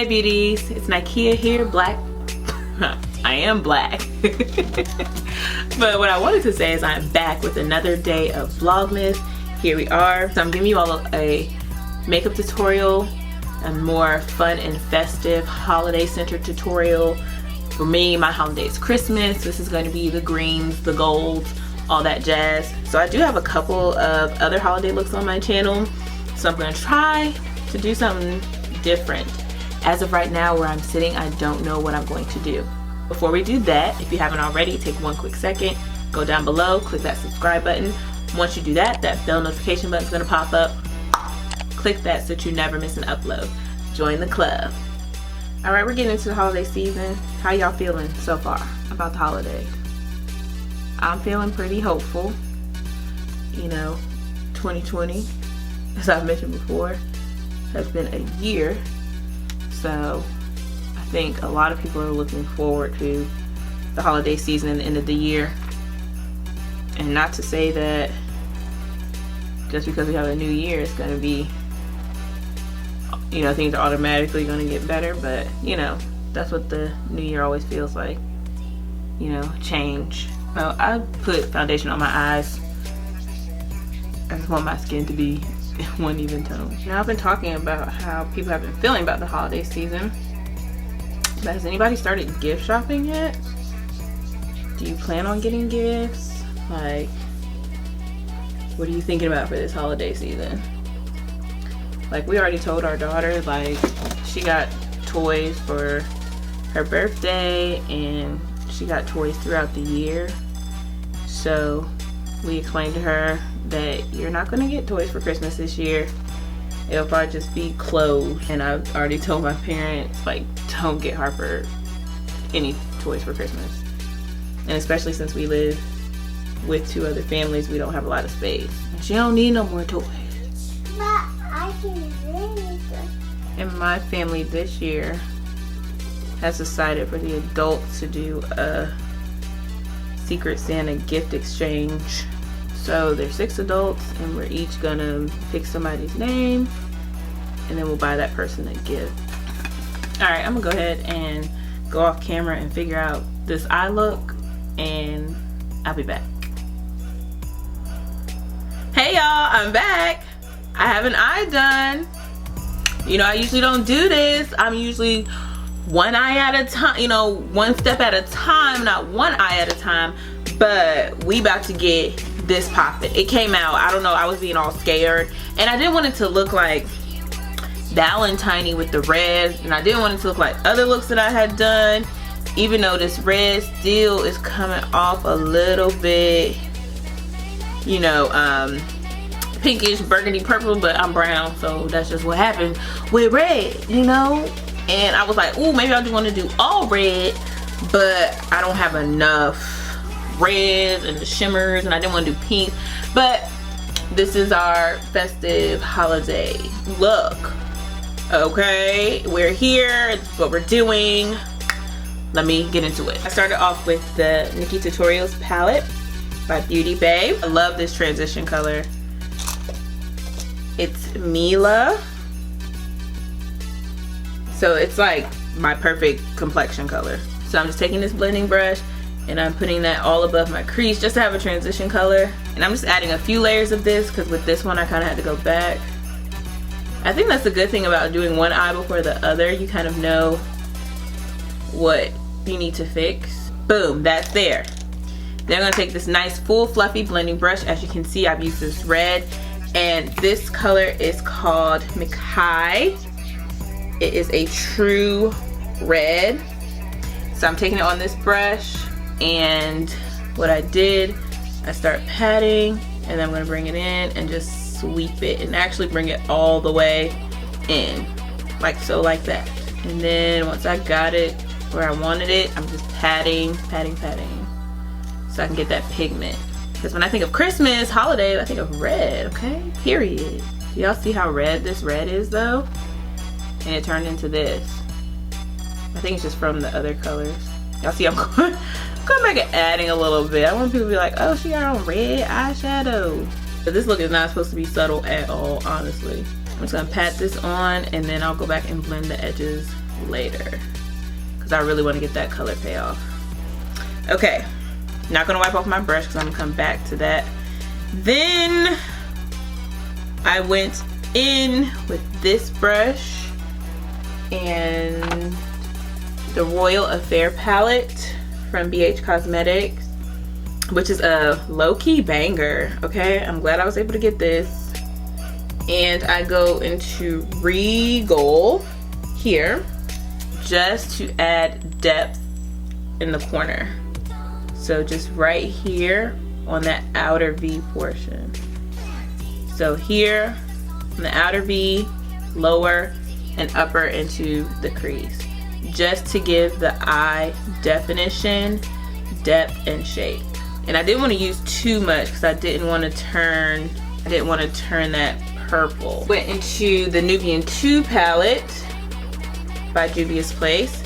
Hey beauties, it's Nikea here, black. I am black. But what I wanted to say is I'm back with another day of Vlogmas. Here we are. So I'm giving you all a makeup tutorial, a more fun and festive holiday centered tutorial. For me, my holiday is Christmas. This is going to be the greens, the golds, all that jazz. So I do have a couple of other holiday looks on my channel. So I'm going to try to do something different. As of right now, where I'm sitting, I don't know what I'm going to do. Before we do that, if you haven't already, take one quick second, go down below, click that subscribe button. Once you do that, that bell notification button is going to pop up. Click that so that you never miss an upload. Join the club. All right, we're getting into the holiday season. How y'all feeling so far about the holidays? I'm feeling pretty hopeful. You know, 2020, as I've mentioned before, has been a year. So I think a lot of people are looking forward to the holiday season and the end of the year. And not to say that just because we have a new year, it's going to be, you know, things are automatically going to get better. But, you know, that's what the new year always feels like. You know, change. So I put foundation on my eyes. I just want my skin to be one even tone. Now I've been talking about how people have been feeling about the holiday season. But has anybody started gift shopping yet? Do you plan on getting gifts? Like, what are you thinking about for this holiday season? Like, we already told our daughter, like, she got toys for her birthday and she got toys throughout the year. So we explained to her that you're not going to get toys for Christmas this year. It'll probably just be clothes. And I've already told my parents, like, don't get Harper any toys for Christmas. And especially since we live with two other families, we don't have a lot of space. And she don't need no more toys. But I can really good. And my family this year has decided for the adults to do a Secret Santa gift exchange. So there's 6 adults and we're each gonna pick somebody's name and then we'll buy that person a gift. Alright, I'm gonna go ahead and go off camera and figure out this eye look and I'll be back. Hey y'all, I'm back. I have an eye done. You know, I usually don't do this. I'm usually one eye at a time, you know, one step at a time, not one eye at a time. But we about to get this popping. It came out, I don't know, I was being all scared. And I didn't want it to look like Valentine-y with the red. And I didn't want it to look like other looks that I had done. Even though this red still is coming off a little bit, you know, pinkish, burgundy, purple, but I'm brown. So that's just what happened with red, you know. And I was like, ooh, maybe I just want to do all red. But I don't have enough reds and the shimmers, and I didn't want to do pink. But this is our festive holiday look. Okay, we're here. It's what we're doing. Let me get into it. I started off with the Nikea Tutorials palette by Beauty Babe. I love this transition color. It's Mila. So it's like my perfect complexion color. So I'm just taking this blending brush and I'm putting that all above my crease just to have a transition color. And I'm just adding a few layers of this because with this one I kind of had to go back. I think that's the good thing about doing one eye before the other. You kind of know what you need to fix. Boom, that's there. Then I'm going to take this nice full fluffy blending brush. As you can see, I've used this red. And this color is called Nikea. It is a true red. So I'm taking it on this brush. And what I did, I start patting and then I'm going to bring it in and just sweep it and actually bring it all the way in, like so, like that. And then once I got it where I wanted it, I'm just patting so I can get that pigment. Because when I think of Christmas, holiday, I think of red, okay? Period. Y'all see how red this red is though? And it turned into this. I think it's just from the other colors. Y'all see I'm going back and adding a little bit. I want people to be like, oh, she got on red eyeshadow. But this look is not supposed to be subtle at all, honestly. I'm just gonna pat this on and then I'll go back and blend the edges later because I really want to get that color payoff. Okay, not gonna wipe off my brush because I'm gonna come back to that. Then I went in with this brush and the Royal Affair palette from BH Cosmetics, which is a low-key banger. Okay, I'm glad I was able to get this. And I go into Regal here just to add depth in the corner. So just right here on that outer V portion. So here on the outer V, lower and upper into the crease, just to give the eye definition, depth, and shape. And I didn't want to use too much because I didn't want to turn that purple. Went into the Nubian 2 palette by Juvia's Place,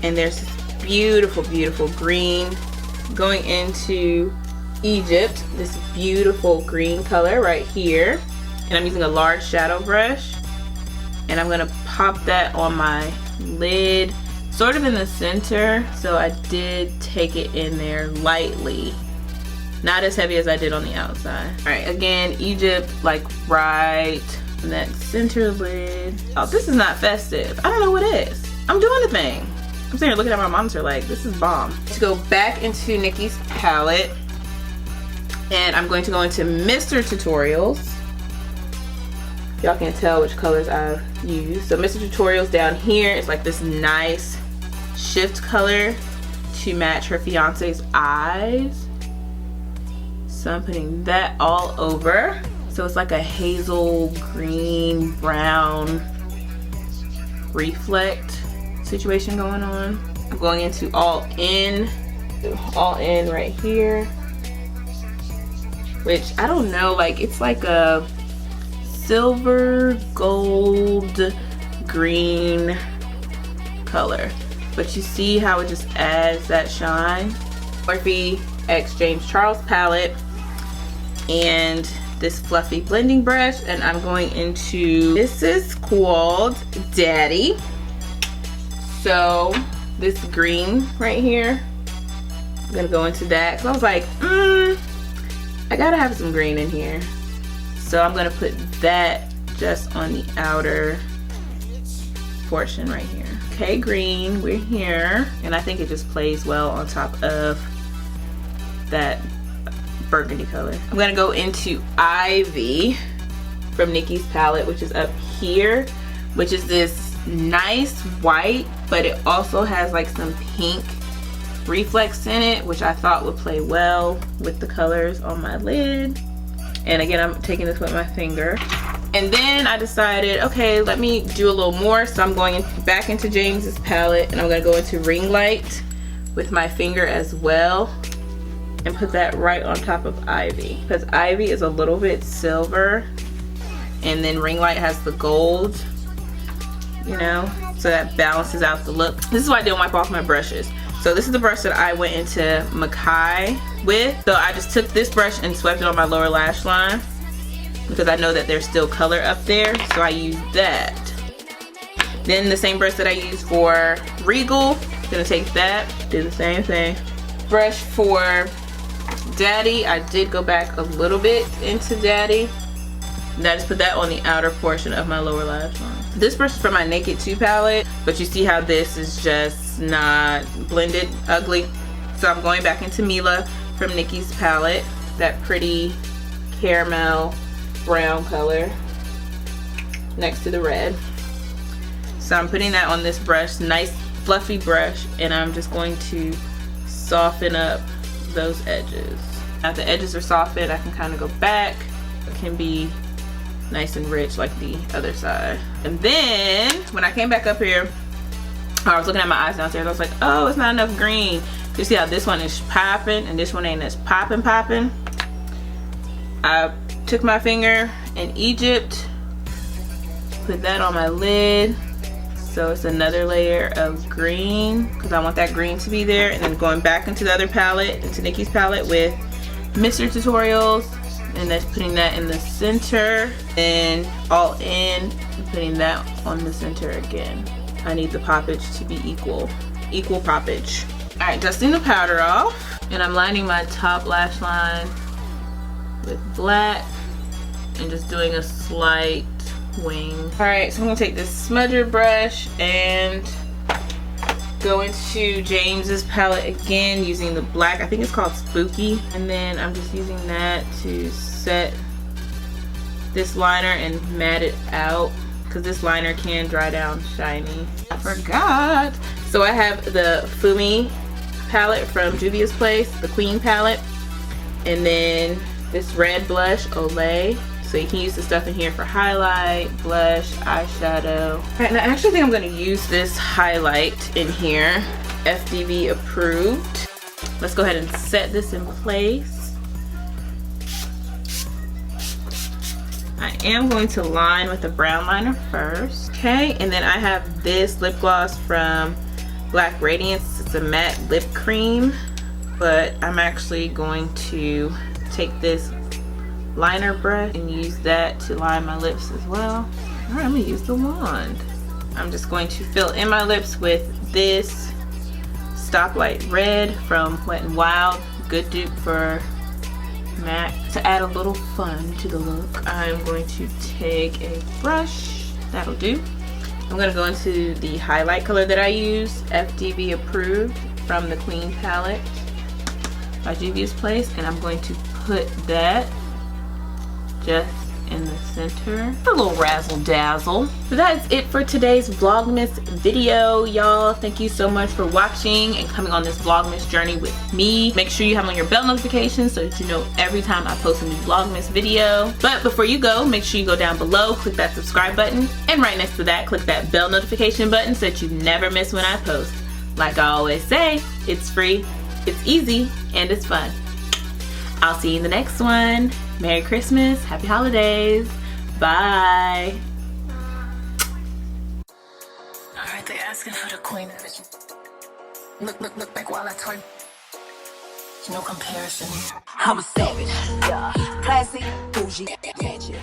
and there's this beautiful, beautiful green. Going into Egypt, this beautiful green color right here, and I'm using a large shadow brush, and I'm gonna pop that on my lid, sort of in the center. So I did take it in there lightly, not as heavy as I did on the outside. All right, again, Egypt, like right in that center lid. Oh, this is not festive. I don't know what it is. I'm doing the thing. I'm sitting here looking at my monitor like, this is bomb. To go back into Nikki's palette, and I'm going to go into Mr. Tutorials. Y'all can tell which colors I've used. So Mr. Tutorials down here is like this nice shift color to match her fiance's eyes. So I'm putting that all over. So it's like a hazel, green, brown reflect situation going on. I'm going into all in right here, which I don't know, like it's like a silver gold green color, but you see how it just adds that shine. Morphe X James Charles palette and this fluffy blending brush, and I'm going into, this is called Daddy. So this green right here, I'm gonna go into that. So I was like, I gotta have some green in here. So I'm gonna put that just on the outer portion right here. Okay, green, we're here. And I think it just plays well on top of that burgundy color. I'm gonna go into Ivy from Nikki's palette, which is up here, which is this nice white, but it also has like some pink reflex in it, which I thought would play well with the colors on my lid. And again, I'm taking this with my finger. And then I decided, okay, let me do a little more. So I'm going back into James's palette, and I'm gonna go into Ring Light with my finger as well, and put that right on top of Ivy, because Ivy is a little bit silver, and then Ring Light has the gold, you know, so that balances out the look. This is why I didn't wipe off my brushes. So this is the brush that I went into Makai with. So I just took this brush and swept it on my lower lash line because I know that there's still color up there, so I used that. Then the same brush that I used for Regal, gonna take that, do the same thing. Brush for Daddy, I did go back a little bit into Daddy, and I just put that on the outer portion of my lower lash line. This brush is from my Naked 2 palette, but you see how this is just not blended, ugly. So I'm going back into Mila from Nikki's palette, that pretty caramel brown color next to the red. So I'm putting that on this brush, nice fluffy brush, and I'm just going to soften up those edges. Now the edges are softened, I can kind of go back. It can be nice and rich like the other side. And then when I came back up here, I was looking at my eyes downstairs, I was like, oh, it's not enough green. You see how this one is popping and this one ain't as popping. I took my finger in Egypt, put that on my lid, so it's another layer of green because I want that green to be there. And then going back into the other palette, into Nikki's palette with Mr. Tutorials, and that's putting that in the center. Then all in, putting that on the center again. I need the poppage to be equal poppage. All right, dusting the powder off, and I'm lining my top lash line with black and just doing a slight wing. All right, so I'm gonna take this smudger brush and go into James's palette again using the black. I think it's called Spooky. And then I'm just using that to set this liner and matte it out, because this liner can dry down shiny. I forgot. So I have the Fumi palette from Juvia's Place, the Queen palette, and then this red blush, Olay. So you can use the stuff in here for highlight, blush, eyeshadow. All right, and I actually think I'm gonna use this highlight in here, FDV approved. Let's go ahead and set this in place. I am going to line with a brown liner first. Okay, and then I have this lip gloss from Black Radiance. It's a matte lip cream, but I'm actually going to take this liner brush and use that to line my lips as well. All right, I'm gonna use the wand. I'm just going to fill in my lips with this Stoplight Red from Wet n Wild. Good dupe for MAC. To add a little fun to the look, I'm going to take a brush. That'll do. I'm gonna go into the highlight color that I use, FDV approved, from the Queen palette by Juvia's Place, and I'm going to put that just in the center. A little razzle dazzle. So that's it for today's Vlogmas video, y'all. Thank you so much for watching and coming on this Vlogmas journey with me. Make sure you have on your bell notifications so that you know every time I post a new Vlogmas video. But before you go, make sure you go down below, click that subscribe button, and right next to that, click that bell notification button so that you never miss when I post. Like I always say, it's free, it's easy, and it's fun. I'll see you in the next one. Merry Christmas, Happy Holidays, bye. Alright, they asking who the queen is. Look back while I turn. No comparison. I'm a savage, yeah. Classy, bougie, gadget.